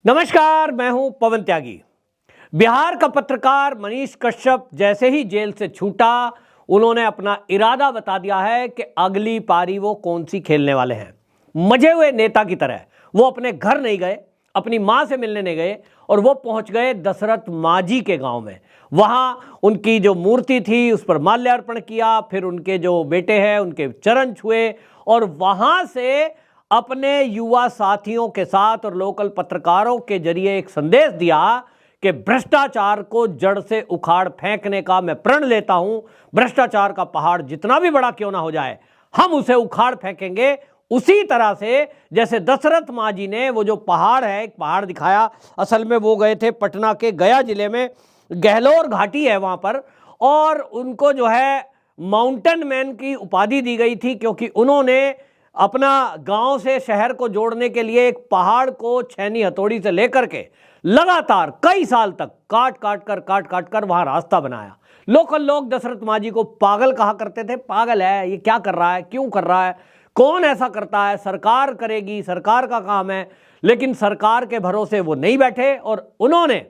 नमस्कार, मैं हूं पवन त्यागी। बिहार का पत्रकार मनीष कश्यप जैसे ही जेल से छूटा, उन्होंने अपना इरादा बता दिया है कि अगली पारी वो कौन सी खेलने वाले हैं। मजे हुए नेता की तरह वो अपने घर नहीं गए, अपनी मां से मिलने नहीं गए और वो पहुंच गए दशरथ मांझी के गांव में। वहां उनकी जो मूर्ति थी उस पर माल्यार्पण किया, फिर उनके जो बेटे हैं उनके चरण छुए और वहां से अपने युवा साथियों के साथ और लोकल पत्रकारों के जरिए एक संदेश दिया कि भ्रष्टाचार को जड़ से उखाड़ फेंकने का मैं प्रण लेता हूं। भ्रष्टाचार का पहाड़ जितना भी बड़ा क्यों ना हो जाए, हम उसे उखाड़ फेंकेंगे। उसी तरह से जैसे दशरथ मांझी ने वो जो पहाड़ है, एक पहाड़ दिखाया, असल में वो गए थे पटना के गया जिले में, गहलोर घाटी है वहां पर, और उनको जो है माउंटेन मैन की उपाधि दी गई थी क्योंकि उन्होंने अपना गांव से शहर को जोड़ने के लिए एक पहाड़ को छैनी हथौड़ी से लेकर के लगातार कई साल तक काट काट कर वहां रास्ता बनाया। लोकल लोग दशरथ मांझी को पागल कहा करते थे। पागल है, ये क्या कर रहा है, क्यों कर रहा है, कौन ऐसा करता है, सरकार करेगी, सरकार का काम है। लेकिन सरकार के भरोसे वो नहीं बैठे और उन्होंने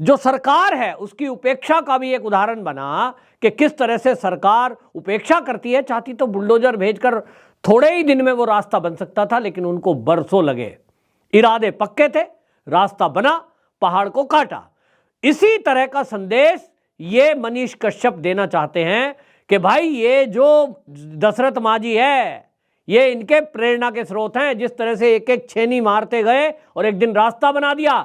जो सरकार है उसकी उपेक्षा का भी एक उदाहरण बना कि किस तरह से सरकार उपेक्षा करती है। चाहती तो बुलडोजर भेजकर थोड़े ही दिन में वो रास्ता बन सकता था, लेकिन उनको बरसों लगे। इरादे पक्के थे, रास्ता बना, पहाड़ को काटा। इसी तरह का संदेश ये मनीष कश्यप देना चाहते हैं कि भाई ये जो दशरथ मांझी है ये इनके प्रेरणा के स्रोत हैं। जिस तरह से एक एक छेनी मारते गए और एक दिन रास्ता बना दिया।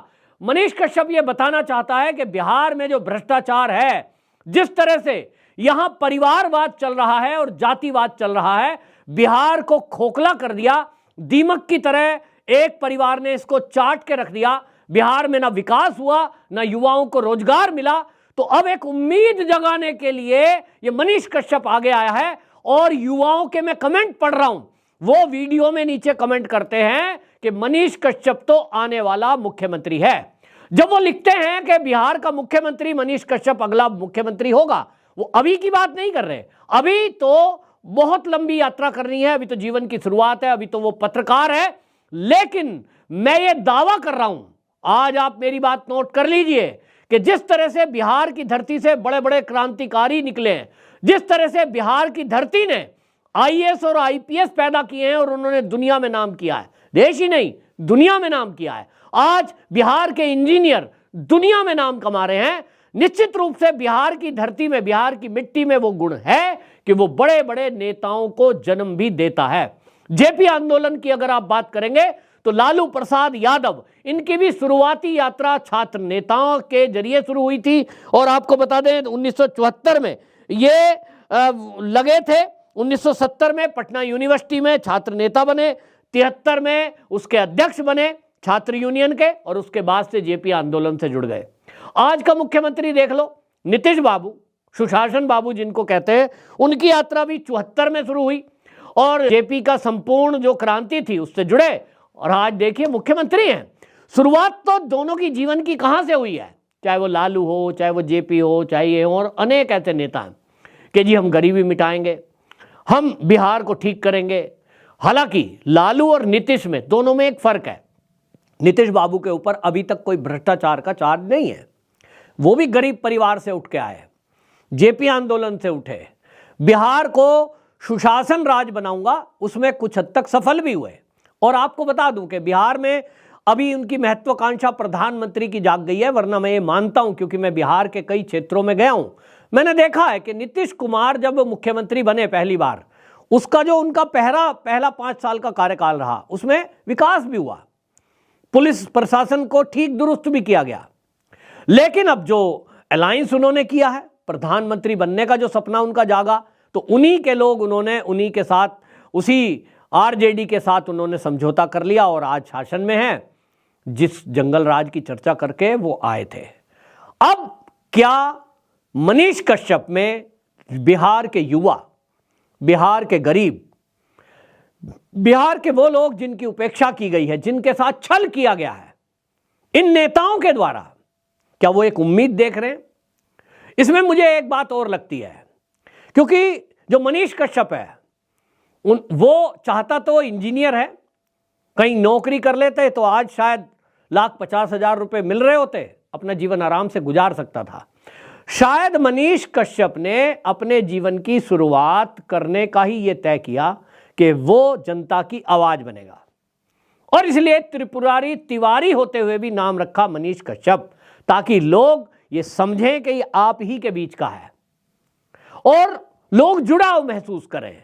मनीष कश्यप ये बताना चाहता है कि बिहार में जो भ्रष्टाचार है, जिस तरह से यहां परिवारवाद चल रहा है और जातिवाद चल रहा है, बिहार को खोखला कर दिया। दीमक की तरह एक परिवार ने इसको चाट के रख दिया। बिहार में ना विकास हुआ, ना युवाओं को रोजगार मिला। तो अब एक उम्मीद जगाने के लिए ये मनीष कश्यप आगे आया है और युवाओं के मैं कमेंट पढ़ रहा हूं, वो वीडियो में नीचे कमेंट करते हैं कि मनीष कश्यप तो आने वाला मुख्यमंत्री है। जब वो लिखते हैं कि बिहार का मुख्यमंत्री मनीष कश्यप अगला मुख्यमंत्री होगा, वो अभी की बात नहीं कर रहे। अभी तो बहुत लंबी यात्रा करनी है, अभी तो जीवन की शुरुआत है, अभी तो वो पत्रकार है। लेकिन मैं ये दावा कर रहा हूं, आज आप मेरी बात नोट कर लीजिए, कि जिस तरह से बिहार की धरती से बड़े बड़े क्रांतिकारी निकले हैं, जिस तरह से बिहार की धरती ने आईएएस और आईपीएस पैदा किए हैं और उन्होंने दुनिया में नाम किया है, देश ही नहीं दुनिया में नाम किया है। आज बिहार के इंजीनियर दुनिया में नाम कमा रहे हैं। निश्चित रूप से बिहार की धरती में, बिहार की मिट्टी में वो गुण है कि वो बड़े बड़े नेताओं को जन्म भी देता है। जेपी आंदोलन की अगर आप बात करेंगे तो लालू प्रसाद यादव, इनकी भी शुरुआती यात्रा छात्र नेताओं के जरिए शुरू हुई थी। और आपको बता दें 1974 में ये लगे थे, 1970 में पटना यूनिवर्सिटी में छात्र नेता बने, 73 में उसके अध्यक्ष बने छात्र यूनियन के, और उसके बाद से जेपी आंदोलन से जुड़ गए। आज का मुख्यमंत्री देख लो, नीतीश बाबू, सुशासन बाबू जिनको कहते हैं, उनकी यात्रा भी 74 में शुरू हुई और जेपी का संपूर्ण जो क्रांति थी उससे जुड़े और आज देखिए मुख्यमंत्री हैं। शुरुआत तो दोनों की जीवन की कहां से हुई है, चाहे वो लालू हो, चाहे वो जेपी हो, चाहे ये हो, और अनेक ऐसे नेता हैं कि जी हम गरीबी मिटाएंगे, हम बिहार को ठीक करेंगे। हालांकि लालू और नीतीश में, दोनों में एक फर्क है। नीतीश बाबू के ऊपर अभी तक कोई भ्रष्टाचार का चार्ज नहीं है, वो भी गरीब परिवार से उठ के आए, जेपी आंदोलन से उठे। बिहार को सुशासन राज बनाऊंगा, उसमें कुछ हद तक सफल भी हुए। और आपको बता दूं कि बिहार में अभी उनकी महत्वाकांक्षा प्रधानमंत्री की जाग गई है, वरना मैं ये मानता हूं, क्योंकि मैं बिहार के कई क्षेत्रों में गया हूं, मैंने देखा है कि नीतीश कुमार जब मुख्यमंत्री बने पहली बार, उसका जो उनका पहला 5 साल का कार्यकाल रहा, उसमें विकास भी हुआ, पुलिस प्रशासन को ठीक दुरुस्त भी किया गया। लेकिन अब जो अलायंस उन्होंने किया है, प्रधानमंत्री बनने का जो सपना उनका जागा, तो उन्हीं के लोग, उन्होंने उन्हीं के साथ, उसी आरजेडी के साथ उन्होंने समझौता कर लिया और आज शासन में है। जिस जंगल राज की चर्चा करके वो आए थे। अब क्या मनीष कश्यप में बिहार के युवा, बिहार के गरीब, बिहार के वो लोग जिनकी उपेक्षा की गई है, जिनके साथ छल किया गया है इन नेताओं के द्वारा, क्या वो एक उम्मीद देख रहे हैं? इसमें मुझे एक बात और लगती है, क्योंकि जो मनीष कश्यप है वो चाहता तो इंजीनियर है, कहीं नौकरी कर लेते तो आज शायद 1,50,000 रुपए मिल रहे होते, अपना जीवन आराम से गुजार सकता था। शायद मनीष कश्यप ने अपने जीवन की शुरुआत करने का ही यह तय किया कि वो जनता की आवाज बनेगा, और इसलिए त्रिपुरारी तिवारी होते हुए भी नाम रखा मनीष कश्यप, ताकि लोग ये समझें कि ये आप ही के बीच का है और लोग जुड़ाव महसूस करें।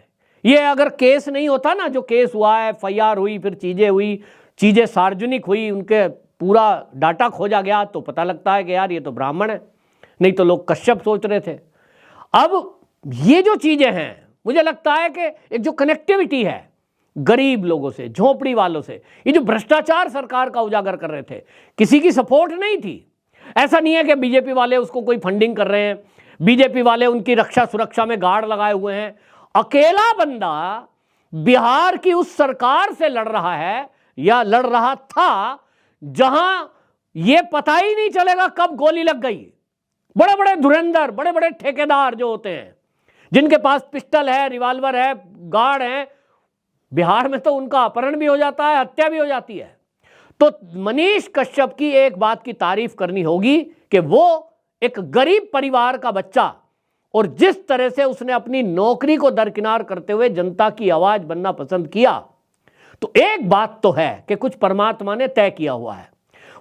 ये अगर केस नहीं होता ना, जो केस हुआ है, FIR हुई, फिर चीजें हुई, चीजें सार्वजनिक हुई, उनके पूरा डाटा खोजा गया, तो पता लगता है कि यार ये तो ब्राह्मण है, नहीं तो लोग कश्यप सोच रहे थे। अब ये जो चीजें हैं, मुझे लगता है कि एक जो कनेक्टिविटी है गरीब लोगों से, झोपड़ी वालों से, ये जो भ्रष्टाचार सरकार का उजागर कर रहे थे, किसी की सपोर्ट नहीं थी। ऐसा नहीं है कि बीजेपी वाले उसको कोई फंडिंग कर रहे हैं, बीजेपी वाले उनकी रक्षा सुरक्षा में गार्ड लगाए हुए हैं। अकेला बंदा बिहार की उस सरकार से लड़ रहा है या लड़ रहा था जहां यह पता ही नहीं चलेगा कब गोली लग गई। बड़े बड़े धुरंधर, बड़े बड़े ठेकेदार जो होते हैं, जिनके पास पिस्टल है, रिवॉल्वर है, गार्ड है, बिहार में तो उनका अपहरण भी हो जाता है, हत्या भी हो जाती है। तो मनीष कश्यप की एक बात की तारीफ करनी होगी कि वो एक गरीब परिवार का बच्चा, और जिस तरह से उसने अपनी नौकरी को दरकिनार करते हुए जनता की आवाज बनना पसंद किया, तो एक बात तो है कि कुछ परमात्मा ने तय किया हुआ है।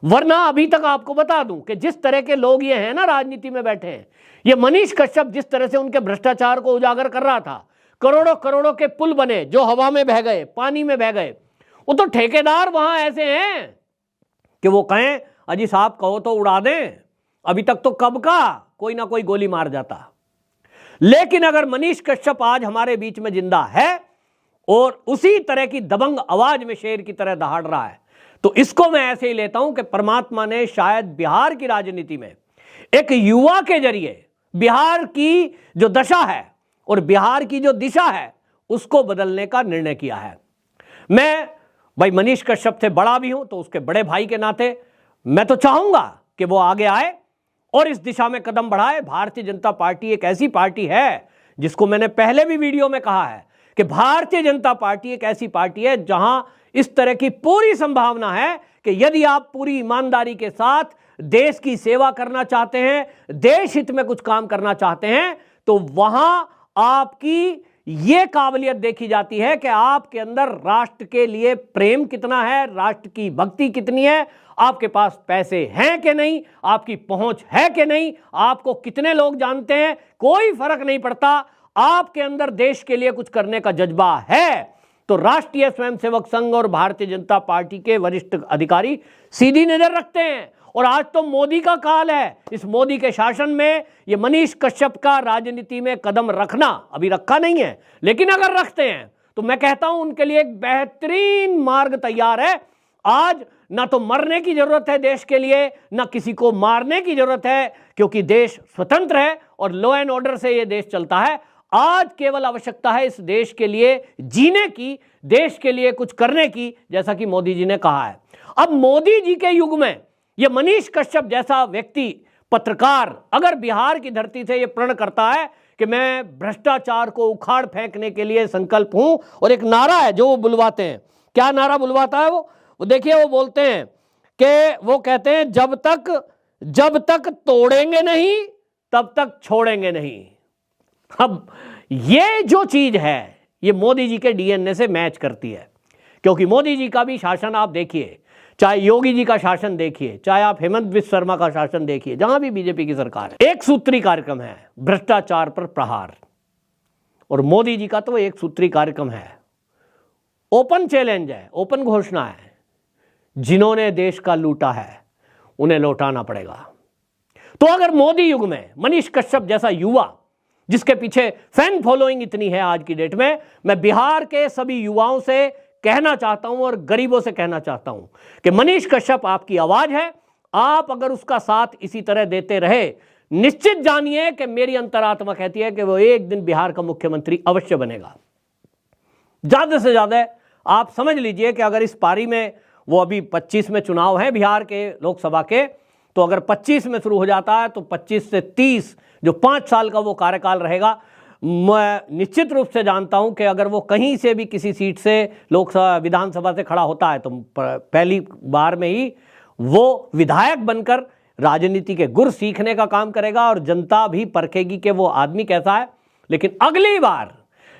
वरना अभी तक आपको बता दूं कि जिस तरह के लोग ये हैं ना, राजनीति में बैठे हैं, ये मनीष कश्यप जिस तरह से उनके भ्रष्टाचार को उजागर कर रहा था, करोड़ों करोड़ों के पुल बने जो हवा में बह गए, पानी में बह गए, वो तो ठेकेदार वहां ऐसे हैं कि वो कहें अजी साहब कहो तो उड़ा दें, अभी तक तो कब का कोई ना कोई गोली मार जाता। लेकिन अगर मनीष कश्यप आज हमारे बीच में जिंदा है और उसी तरह की दबंग आवाज में शेर की तरह दहाड़ रहा है, तो इसको मैं ऐसे ही लेता हूं कि परमात्मा ने शायद बिहार की राजनीति में एक युवा के जरिए बिहार की जो दशा है और बिहार की जो दिशा है उसको बदलने का निर्णय किया है। मैं भाई मनीष कश्यप से बड़ा भी हूं, तो उसके बड़े भाई के नाते मैं तो चाहूंगा कि वो आगे आए और इस दिशा में कदम बढ़ाए। भारतीय जनता पार्टी एक ऐसी पार्टी है जिसको मैंने पहले भी वीडियो में कहा है कि भारतीय जनता पार्टी एक ऐसी पार्टी है जहां इस तरह की पूरी संभावना है कि यदि आप पूरी ईमानदारी के साथ देश की सेवा करना चाहते हैं, देश हित में कुछ काम करना चाहते हैं, तो वहां आपकी यह काबिलियत देखी जाती है कि आपके अंदर राष्ट्र के लिए प्रेम कितना है, राष्ट्र की भक्ति कितनी है, आपके पास पैसे हैं कि नहीं, आपकी पहुंच है कि नहीं, आपको कितने लोग जानते हैं, कोई फर्क नहीं पड़ता। आपके अंदर देश के लिए कुछ करने का जज्बा है तो राष्ट्रीय स्वयंसेवक संघ और भारतीय जनता पार्टी के वरिष्ठ अधिकारी सीधी नजर रखते हैं। और आज तो मोदी का काल है, इस मोदी के शासन में ये मनीष कश्यप का राजनीति में कदम रखना, अभी रखा नहीं है लेकिन अगर रखते हैं तो मैं कहता हूं उनके लिए एक बेहतरीन मार्ग तैयार है। आज ना तो मरने की जरूरत है देश के लिए, ना किसी को मारने की जरूरत है, क्योंकि देश स्वतंत्र है और लॉ एंड ऑर्डर से यह देश चलता है। आज केवल आवश्यकता है इस देश के लिए जीने की, देश के लिए कुछ करने की, जैसा कि मोदी जी ने कहा है। अब मोदी जी के युग में यह मनीष कश्यप जैसा व्यक्ति, पत्रकार, अगर बिहार की धरती से यह प्रण करता है कि मैं भ्रष्टाचार को उखाड़ फेंकने के लिए संकल्प हूं, और एक नारा है जो वो बुलवाते हैं, क्या नारा बुलवाता है वो देखिए, वो बोलते हैं कि वो कहते हैं जब तक तोड़ेंगे नहीं तब तक छोड़ेंगे नहीं। अब ये जो चीज है ये मोदी जी के डीएनए से मैच करती है, क्योंकि मोदी जी का भी शासन आप देखिए, चाहे योगी जी का शासन देखिए, चाहे आप हेमंत बिस्व शर्मा का शासन देखिए, जहां भी बीजेपी की सरकार है, एक सूत्री कार्यक्रम है भ्रष्टाचार पर प्रहार। और मोदी जी का तो एक सूत्री कार्यक्रम है, ओपन चैलेंज है, ओपन घोषणा है, जिन्होंने देश का लूटा है उन्हें लौटाना पड़ेगा। तो अगर मोदी युग में मनीष कश्यप जैसा युवा, जिसके पीछे फैन फॉलोइंग इतनी है आज की डेट में, मैं बिहार के सभी युवाओं से कहना चाहता हूं और गरीबों से कहना चाहता हूं कि मनीष कश्यप आपकी आवाज है। आप अगर उसका साथ इसी तरह देते रहे, निश्चित जानिए कि मेरी अंतरात्मा कहती है कि वो एक दिन बिहार का मुख्यमंत्री अवश्य बनेगा। ज्यादा से ज्यादा आप समझ लीजिए कि अगर इस पारी में, वो अभी 25 में चुनाव है बिहार के लोकसभा के, तो अगर 25 में शुरू हो जाता है तो 25 से 30 जो 5 साल का वो कार्यकाल रहेगा, मैं निश्चित रूप से जानता हूं कि अगर वो कहीं से भी किसी सीट से लोकसभा विधानसभा से खड़ा होता है तो पहली बार में ही वो विधायक बनकर राजनीति के गुर सीखने का काम करेगा और जनता भी परखेगी कि वो आदमी कैसा है। लेकिन अगली बार,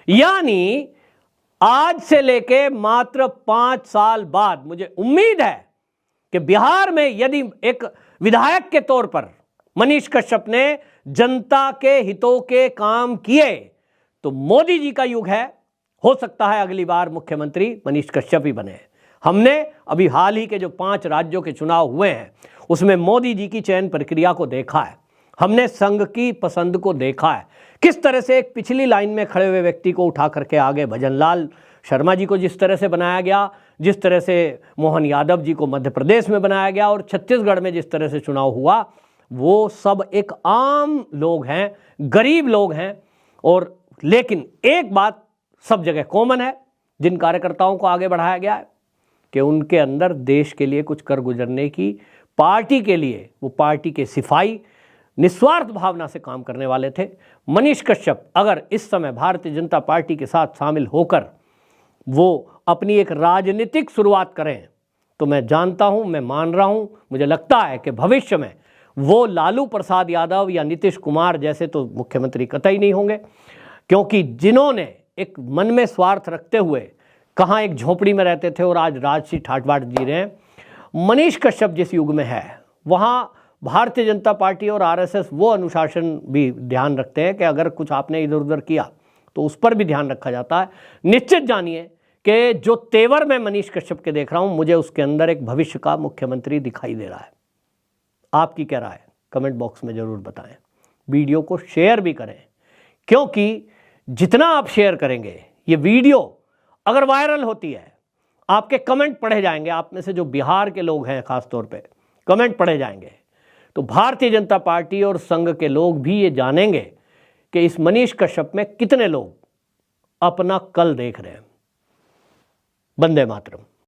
यानी आज से लेके मात्र 5 साल बाद, मुझे उम्मीद है कि बिहार में यदि एक विधायक के तौर पर मनीष कश्यप ने जनता के हितों के काम किए तो मोदी जी का युग है। हो सकता है अगली बार मुख्यमंत्री मनीष कश्यप ही बने। हमने अभी हाल ही के जो 5 राज्यों के चुनाव हुए हैं उसमें मोदी जी की चयन प्रक्रिया को देखा है, हमने संघ की पसंद को देखा है, किस तरह से एक पिछली लाइन में खड़े हुए व्यक्ति को उठा करके आगे भजनलाल शर्मा जी को जिस तरह से बनाया गया, जिस तरह से मोहन यादव जी को मध्य प्रदेश में बनाया गया और छत्तीसगढ़ में जिस तरह से चुनाव हुआ, वो सब एक आम लोग हैं, गरीब लोग हैं। और लेकिन एक बात सब जगह कॉमन है, जिन कार्यकर्ताओं को आगे बढ़ाया गया है कि उनके अंदर देश के लिए कुछ कर गुजरने की, पार्टी के लिए, वो पार्टी के सिपाही निस्वार्थ भावना से काम करने वाले थे। मनीष कश्यप अगर इस समय भारतीय जनता पार्टी के साथ शामिल होकर वो अपनी एक राजनीतिक शुरुआत करें तो मैं जानता हूं, मैं मान रहा हूं, मुझे लगता है कि भविष्य में वो लालू प्रसाद यादव या नीतीश कुमार जैसे तो मुख्यमंत्री कतई नहीं होंगे, क्योंकि जिन्होंने एक मन में स्वार्थ रखते हुए कहाँ एक झोपड़ी में रहते थे और आज राजसी ठाट-बाट जी रहे हैं, मनीष कश्यप जिस युग में है वहाँ भारतीय जनता पार्टी और आरएसएस वो अनुशासन भी ध्यान रखते हैं कि अगर कुछ आपने इधर उधर किया तो उस पर भी ध्यान रखा जाता है। निश्चित जानिए कि जो तेवर मैं मनीष कश्यप के देख रहा हूं, मुझे उसके अंदर एक भविष्य का मुख्यमंत्री दिखाई दे रहा है। आपकी क्या राय है कमेंट बॉक्स में जरूर बताएं। वीडियो को शेयर भी करें, क्योंकि जितना आप शेयर करेंगे, ये वीडियो अगर वायरल होती है, आपके कमेंट पढ़े जाएंगे, आप में से जो बिहार के लोग हैं खास तौर पे कमेंट पढ़े जाएंगे, तो भारतीय जनता पार्टी और संघ के लोग भी ये जानेंगे कि इस मनीष कश्यप में कितने लोग अपना कल देख रहे हैं। वंदे मातरम।